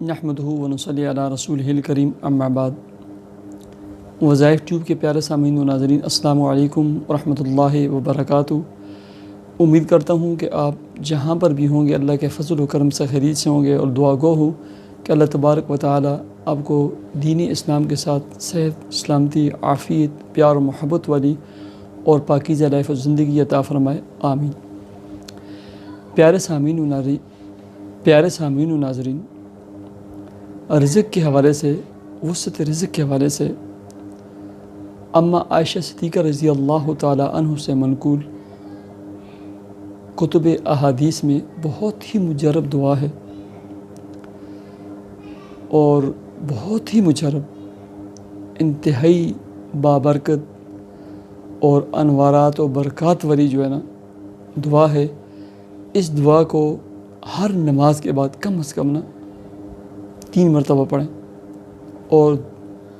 नहमदुहु व नसल्ली अला रसूलिहिल करीम अम्मा बाद। वज़ाइफ ट्यूब के प्यारे सामीन व नाज़रीन, अस्सलामु अलैकुम व रहमतुल्लाहि व बरकातुहू। उम्मीद करता हूँ कि आप जहाँ पर भी होंगे अल्लाह के फज़ल व करम से खैरियत से होंगे और दुआ गो हूँ कि अल्लाह तबारक व तआला आपको दीनी इस्लाम के साथ सेहत, सलामती, आफ़ियत, प्यार और मोहब्बत वाली और पाकीज़ा लाइफ और ज़िंदगी अता फ़रमाए, आमीन। प्यारे सामीन व नाज़रीन, रिज़्क़ के हवाले से, वसअत रिज़्क़ के हवाले से अम्मा आयशा सिद्दीक़ा रज़ी अल्लाह ताला अन्हु से मनक़ूल कुतुब अहादीस में बहुत ही मुजरब दुआ है और बहुत ही मुजरब, इंतहाई बाबरकत और अनवारात और बरक़ात वाली जो है ना दुआ है। इस दुआ को हर नमाज के बाद कम से कम ना 3 मरतबा पढ़ें और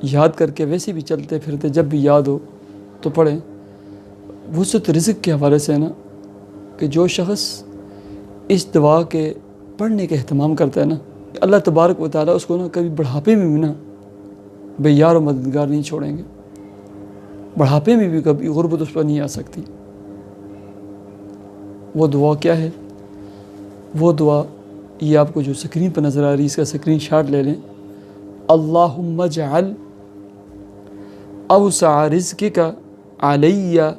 याद करके वैसे भी चलते फिरते जब भी याद हो तो पढ़ें। वसअत रिज़्क़ के हवाले से ना कि जो शख़्स इस दुआ के पढ़ने का एहतमाम करता है ना, अल्लाह तबारक व तआला उसको ना कभी बुढ़ापे में भी ना बेयार और मददगार नहीं छोड़ेंगे। बुढ़ापे में भी कभी गुर्बत उस पर नहीं आ सकती। वो दुआ क्या है? वो दुआ ये आपको जो स्क्रीन पर नज़र आ रही है, इसका स्क्रीन शॉट ले लें। अल्लाहुम्मा जअल अवसअ रिज़्क़िका अलैया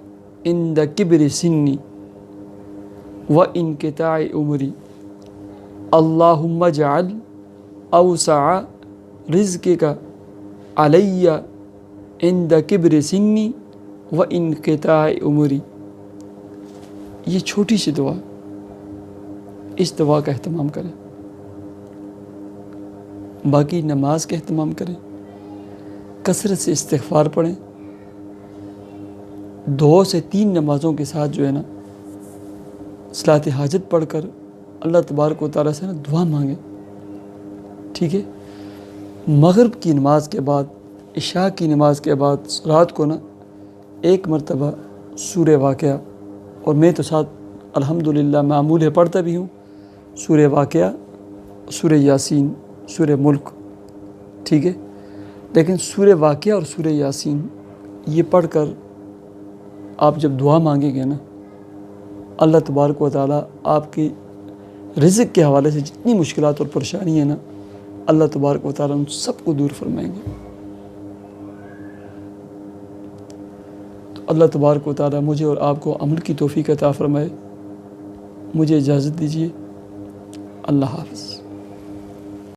इंद किब्रि सिन्नी व इनक़िताइ उमरी। अल्लाहुम्मा जअल अवसअ रिज़्क़िका अलैया इंद किब्रि सिन्नी व इनक़िताइ उमरी। ये छोटी सी दुआ, इस दुआ का एहतमाम करें। बाकी नमाज का एहतमाम करें, कसरत से इस्तिग़फ़ार पढ़ें। 2 से 3 नमाज़ों के साथ जो है ना सलात हाजत पढ़कर अल्लाह तबारक व तआला से ना दुआ मांगें, ठीक है। मग़रिब की नमाज के बाद, इशा की नमाज के बाद रात को ना 1 मरतबा सूरह वाक़िया, और मैं तो साथ अल्हम्दुलिल्लाह मामूल है पढ़ता भी हूँ, सूरह वाक़िया, सूरह यासीन, सूरह मुल्क, ठीक है। लेकिन सूरह वाक़िया और सूरह यासीन ये पढ़कर आप जब दुआ मांगेंगे ना, अल्लाह तबारक व तआला आपकी रिज़्क़ के हवाले से जितनी मुश्किलात और परेशानी है ना, अल्लाह तबारक व तआला उन सबको दूर फरमाएंगे। तो अल्लाह तबारक व तआला मुझे और आपको अमल की तौफ़ीक़ अता फ़रमाए। मुझे इजाज़त दीजिए। अल्लाह हाफ़िज़।